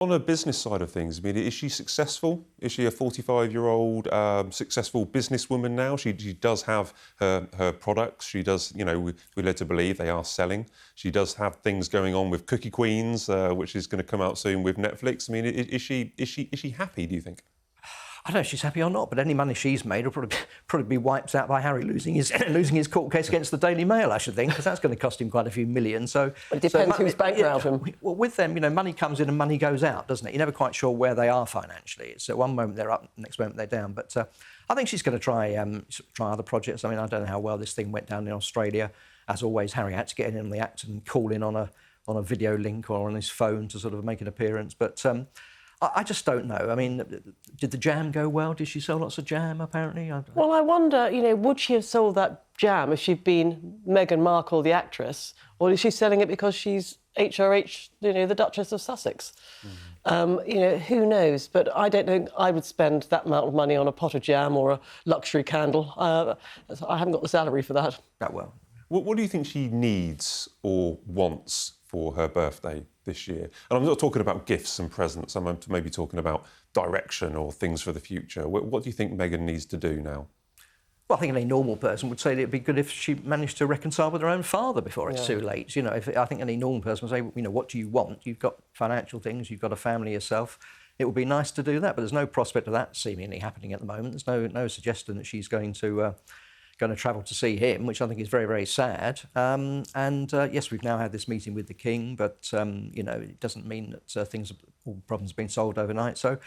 On a business side of things, I mean, is she successful? Is she a 45-year-old successful businesswoman now? She does have her products. She does, we're led to believe they are selling. She does have things going on with Cookie Queens, which is going to come out soon with Netflix. I mean, is she happy, do you think? I don't know if she's happy or not, but any money she's made will probably be wiped out by Harry losing his court case against the Daily Mail, I should think, because that's going to cost him quite a few million. So it depends who's bankrolled him. Well, with them, money comes in and money goes out, doesn't it? You're never quite sure where they are financially. It's at one moment they're up, next moment they're down. But I think she's going to try other projects. I mean, I don't know how well this thing went down in Australia. As always, Harry had to get in on the act and call in on a video link or on his phone to sort of make an appearance. But I just don't know. I mean, did the jam go well? Did she sell lots of jam, apparently? Well, I wonder, would she have sold that jam if she'd been Meghan Markle, the actress, or is she selling it because she's HRH, the Duchess of Sussex? Who knows? But I don't think I would spend that amount of money on a pot of jam or a luxury candle. I haven't got the salary for that. That well. What do you think she needs or wants for her birthday this year? And I'm not talking about gifts and presents, I'm maybe talking about direction or things for the future. What do you think Meghan needs to do now? Well, I think any normal person would say that it'd be good if she managed to reconcile with her own father before it's too late. I think any normal person would say, what do you want? You've got financial things, you've got a family yourself. It would be nice to do that, but there's no prospect of that seemingly happening at the moment. There's no suggestion that she's going to travel to see him, which I think is very, very sad. Yes, we've now had this meeting with the King, but, it doesn't mean that all problems have been solved overnight. So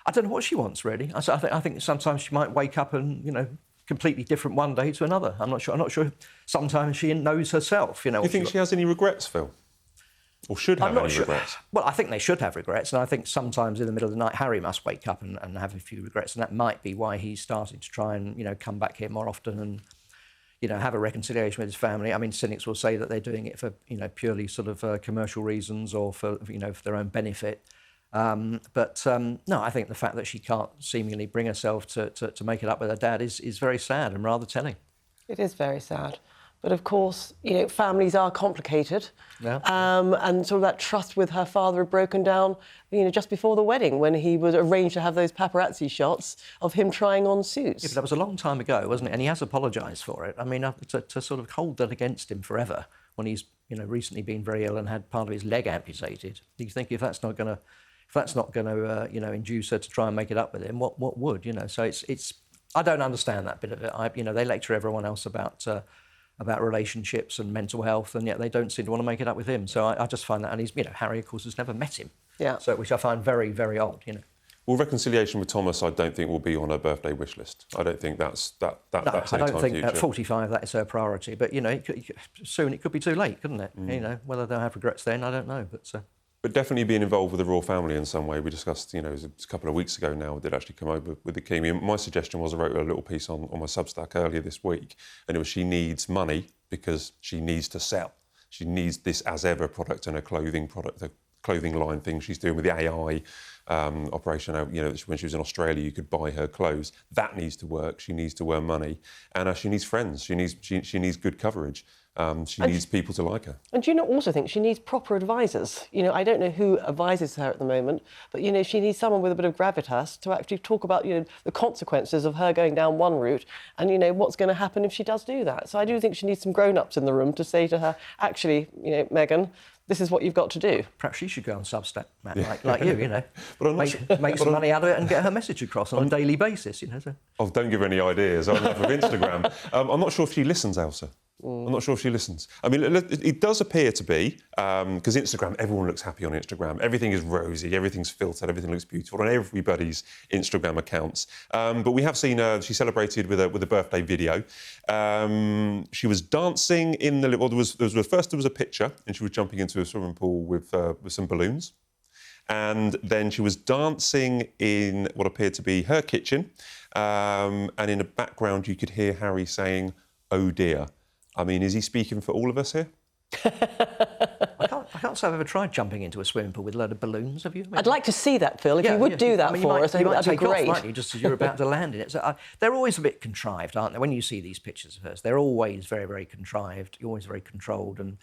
I don't know what she wants, really. I think sometimes she might wake up and, completely different one day to another. I'm not sure. Sometimes she knows herself, Do you think she has any regrets, Phil? Or should have any regrets? Well, I think they should have regrets, and I think sometimes in the middle of the night Harry must wake up and have a few regrets, and that might be why he started to try and come back here more often and have a reconciliation with his family. I mean, cynics will say that they're doing it for purely sort of commercial reasons or for for their own benefit. No, I think the fact that she can't seemingly bring herself to make it up with her dad is very sad and rather telling. It is very sad. But of course, families are complicated. Yeah. And sort of that trust with her father had broken down, just before the wedding when he would arrange to have those paparazzi shots of him trying on suits. Yeah, but that was a long time ago, wasn't it? And he has apologised for it. I mean, to sort of hold that against him forever when he's, recently been very ill and had part of his leg amputated. Do you think if that's not going to, induce her to try and make it up with him, what would? So it's. I don't understand that bit of it. They lecture everyone else about relationships and mental health, and yet they don't seem to want to make it up with him. So I just find that, and he's, Harry, of course, has never met him. Yeah. So which I find very, very odd. Well, reconciliation with Thomas, I don't think will be on her birthday wish list. I don't think that's No, I don't think at 45 that is her priority. But soon it could be too late, couldn't it? Whether they'll have regrets then, I don't know. But definitely being involved with the royal family in some way. We discussed, it was a couple of weeks ago now, did actually come over with the King. My suggestion was I wrote a little piece on my Substack earlier this week, and it was she needs money because she needs to sell. She needs this as ever product and a clothing line thing she's doing with the AI operation. When she was in Australia, you could buy her clothes. That needs to work. She needs to earn money, and she needs friends. She needs good coverage. She needs people to like her. And do you not also think she needs proper advisors? I don't know who advises her at the moment, but, she needs someone with a bit of gravitas to actually talk about, the consequences of her going down one route and, what's going to happen if she does do that. So I do think she needs some grown-ups in the room to say to her, actually, Meghan, this is what you've got to do. Perhaps she should go on Substack, Matt, like you, But make some money out of it and get her message across on a daily basis, So. Oh, don't give her any ideas. I'm off of Instagram. I'm not sure if she listens, Elsa. I'm not sure if she listens. I mean, it does appear to be, because Instagram, everyone looks happy on Instagram. Everything is rosy, everything's filtered, everything looks beautiful on everybody's Instagram accounts. But we have seen she celebrated with a birthday video. She was dancing in there was a picture, and she was jumping into a swimming pool with some balloons. And then she was dancing in what appeared to be her kitchen. And in the background, you could hear Harry saying, "Oh dear." I mean, is he speaking for all of us here? I can't say I've ever tried jumping into a swimming pool with a load of balloons, have you? I'd like to see that, Phil. If you would do that for us, I think that'd be great. Off, you, just as you're about to land in it. So they're always a bit contrived, aren't they? When you see these pictures of hers, they're always very, very contrived. You're always very controlled, and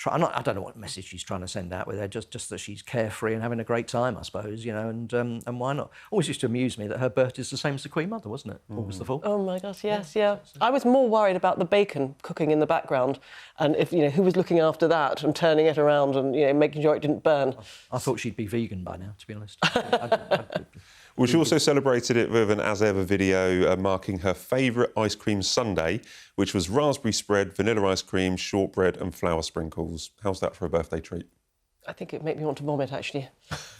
I don't know what message she's trying to send out with her, just that she's carefree and having a great time, I suppose, and why not? Always used to amuse me that her birthday's the same as the Queen Mother, wasn't it? August the 4th. Oh my gosh, yes, yeah. I was more worried about the bacon cooking in the background, and if who was looking after that and turning it around and making sure it didn't burn. I thought she'd be vegan by now, to be honest. Well, she also celebrated it with an as-ever video marking her favourite ice cream sundae, which was raspberry spread, vanilla ice cream, shortbread and flour sprinkles. How's that for a birthday treat? I think it made me want to vomit, actually,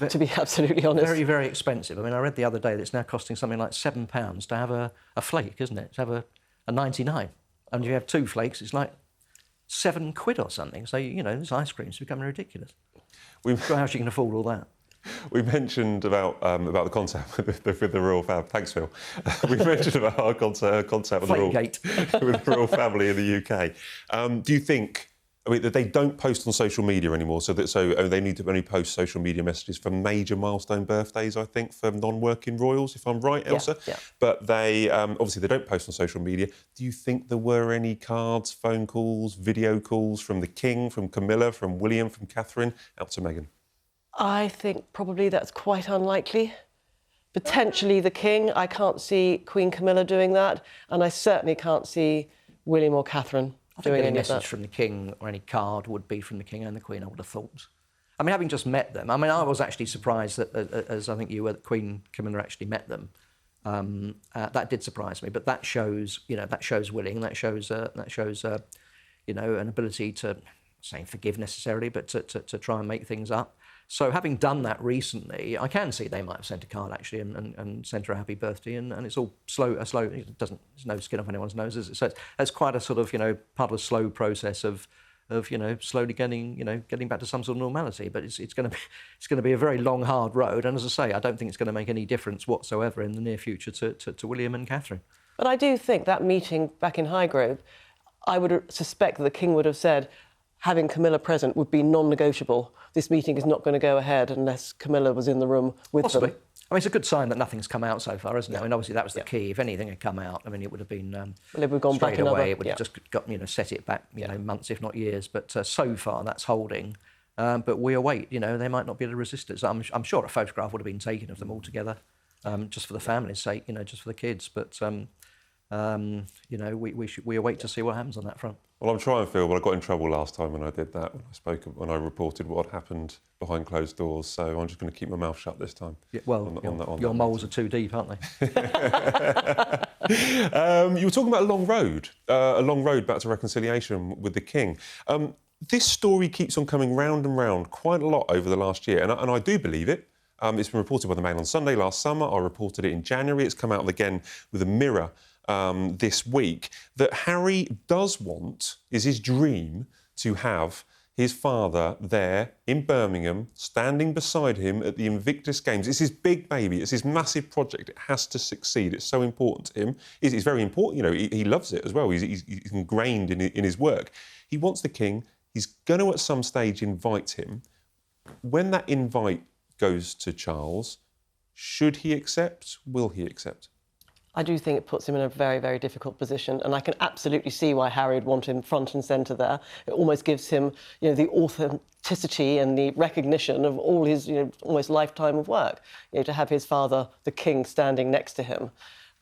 to be absolutely honest. Very, very expensive. I mean, I read the other day that it's now costing something like £7 to have a flake, isn't it? To have a 99. And if you have 2 flakes, it's like £7 or something. So, this ice cream's becoming ridiculous. How she can afford all that. We mentioned about the contact with the royal family. Thanks, Phil. We mentioned about our contact with the royal family in the UK. Do you think that they don't post on social media anymore, so they need to only post social media messages for major milestone birthdays, I think, for non-working royals, if I'm right, Elsa? Yeah. But they obviously they don't post on social media. Do you think there were any cards, phone calls, video calls from the King, from Camilla, from William, from Catherine, out to Meghan? I think probably that's quite unlikely. Potentially the King. I can't see Queen Camilla doing that, and I certainly can't see William or Catherine doing any of that. Message from the King or any card would be from the King and the Queen, I would have thought. I mean, having just met them, I was actually surprised that, as I think you were, that Queen Camilla actually met them. That did surprise me, but that shows, that shows willing, that shows, an ability to, saying forgive necessarily, but to try and make things up. So having done that recently, I can see they might have sent a card actually and sent her a happy birthday, and it's all slow. There's no skin off anyone's nose, is it? So it's quite a sort of part of a slow process of slowly getting back to some sort of normality. But it's going to be a very long, hard road. And as I say, I don't think it's going to make any difference whatsoever in the near future to William and Catherine. But I do think that meeting back in Highgrove, I would suspect that the King would have said, having Camilla present would be non-negotiable. This meeting is not going to go ahead unless Camilla was in the room with Possibly. them. I mean, it's a good sign that nothing's come out so far, isn't it? I mean, obviously that was the key. If anything had come out, I mean, it would have been It would have gone straight back away. another, It would have just got set it back, months if not years. But so far that's holding. But we await. They might not be able to resist it. So I'm sure a photograph would have been taken of them all together, just for the family's sake. Just for the kids. But we await to see what happens on that front. Well, I'm trying, Phil, but I got in trouble last time when I did that, when I reported what reported behind closed doors, so I'm just going to keep my mouth shut this time. Yeah, your moles are too deep, aren't they? You were talking about a long road back to reconciliation with the King. This story keeps on coming round and round quite a lot over the last year, and I do believe it. It's been reported by the Mail on Sunday last summer. I reported it in January. It's come out again with a Mirror this week, that Harry is his dream to have his father there in Birmingham, standing beside him at the Invictus Games. It's his big baby. It's his massive project. It has to succeed. It's so important to him. It's very important. He loves it as well. He's ingrained in his work. He wants the King. He's going to, at some stage, invite him. When that invite goes to Charles, should he accept? Will he accept? I do think it puts him in a very, very difficult position, and I can absolutely see why Harry would want him front and centre there. It almost gives him, the authenticity and the recognition of all his, almost lifetime of work. To have his father, the King, standing next to him,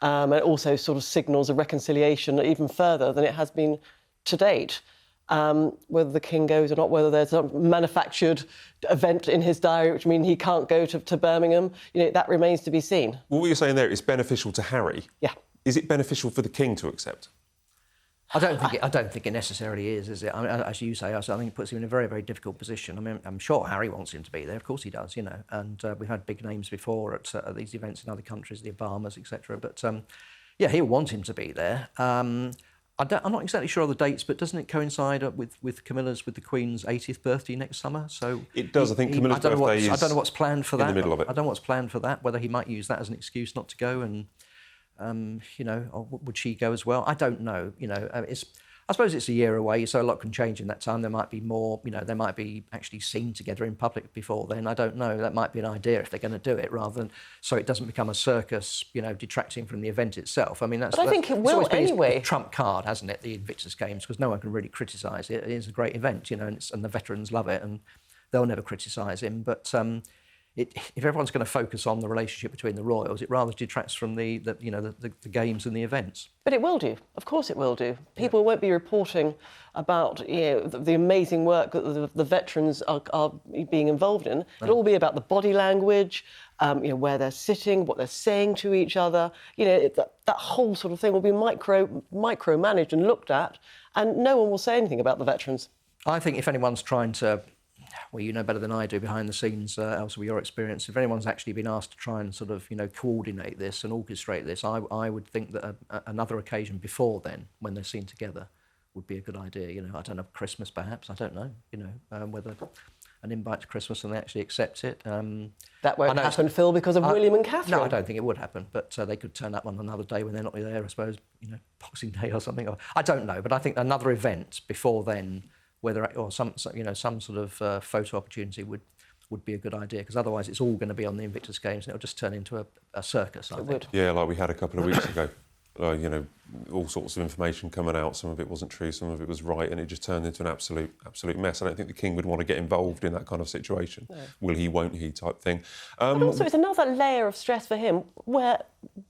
and it also sort of signals a reconciliation even further than it has been to date. Whether the King goes or not, whether there's a manufactured event in his diary, which means he can't go to Birmingham, that remains to be seen. Well, what you're saying there is beneficial to Harry. Yeah. Is it beneficial for the King to accept? I don't think it necessarily is it? I mean, as you say, I think it puts him in a very, very difficult position. I mean, I'm sure Harry wants him to be there. Of course he does, And we've had big names before at these events in other countries, the Obamas, etc. But he'll want him to be there. I'm not exactly sure of the dates, but doesn't it coincide with the Queen's 80th birthday next summer? So it does. I think Camilla's birthday is. I don't know what's planned for that. In the middle of it. I don't know what's planned for that. Whether he might use that as an excuse not to go, and or would she go as well? I don't know. I suppose it's a year away, so a lot can change in that time. There might be more, they might be actually seen together in public before then. I don't know. That might be an idea if they're going to do it, rather than so it doesn't become a circus, detracting from the event itself. I mean, But I think it will anyway. His trump card, hasn't it, the Invictus Games, because no one can really criticise it. It is a great event, and the veterans love it, and they'll never criticise him. But if everyone's going to focus on the relationship between the royals, it rather detracts from the games and the events. But it will do. Of course it will do. People won't be reporting about the amazing work that the veterans are being involved in. It'll all be about the body language, where they're sitting, what they're saying to each other. That whole sort of thing will be micromanaged and looked at, and no one will say anything about the veterans. I think if anyone's trying to, well, you know better than I do behind the scenes, Elsa, with your experience, if anyone's actually been asked to try and sort of, coordinate this and orchestrate this, I would think that another occasion before then, when they're seen together, would be a good idea. I don't know, Christmas perhaps, I don't know, whether an invite to Christmas and they actually accept it. That won't happen, Phil, because of William and Catherine. No, I don't think it would happen, but they could turn up on another day when they're not there, I suppose, Boxing Day or something. I don't know, but I think another event before then, some sort of photo opportunity would be a good idea, because otherwise it's all going to be on the Invictus Games and it'll just turn into a circus, I think. Yeah, like we had a couple of weeks ago. All sorts of information coming out. Some of it wasn't true, some of it was right, and it just turned into an absolute mess. I don't think the King would want to get involved in that kind of situation. No. Will he, won't he type thing. But also it's another layer of stress for him where,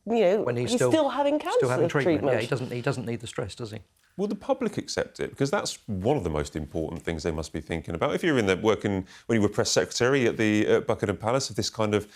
when he's still having cancer still having treatment. treatment. Yeah, he doesn't need the stress, does he? Will the public accept it? Because that's one of the most important things they must be thinking about. If you're in there working, when you were press secretary at Buckingham Palace, if this kind of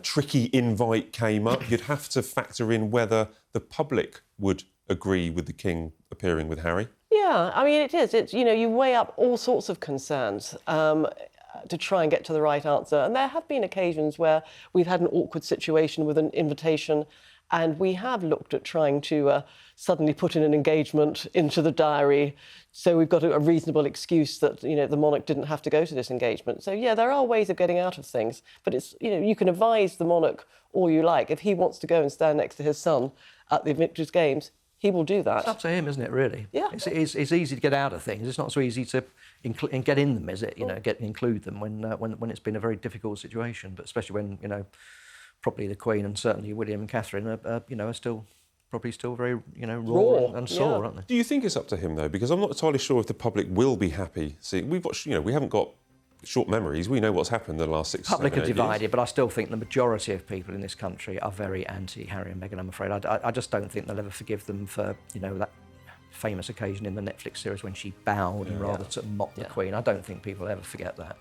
tricky invite came up, you'd have to factor in whether the public would agree with the King appearing with Harry. Yeah, I mean, it is. It's, you weigh up all sorts of concerns to try and get to the right answer. And there have been occasions where we've had an awkward situation with an invitation, and we have looked at trying to suddenly put in an engagement into the diary, so we've got a reasonable excuse that the monarch didn't have to go to this engagement. So yeah, there are ways of getting out of things, but it's you can advise the monarch all you like. If he wants to go and stand next to his son at the Invictus Games, he will do that. It's up to him, isn't it? Really? Yeah. It's easy to get out of things. It's not so easy to get in them, is it? Include them when it's been a very difficult situation, but especially when probably the Queen and certainly William and Catherine are still very raw and sore, aren't they? Do you think it's up to him though? Because I'm not entirely sure if the public will be happy. See, we've watched, we haven't got short memories. We know what's happened in the last 6 years. Public are divided, but I still think the majority of people in this country are very anti-Harry and Meghan, I'm afraid. I just don't think they'll ever forgive them for, that famous occasion in the Netflix series when she bowed and rather to mock the Queen. I don't think people ever forget that.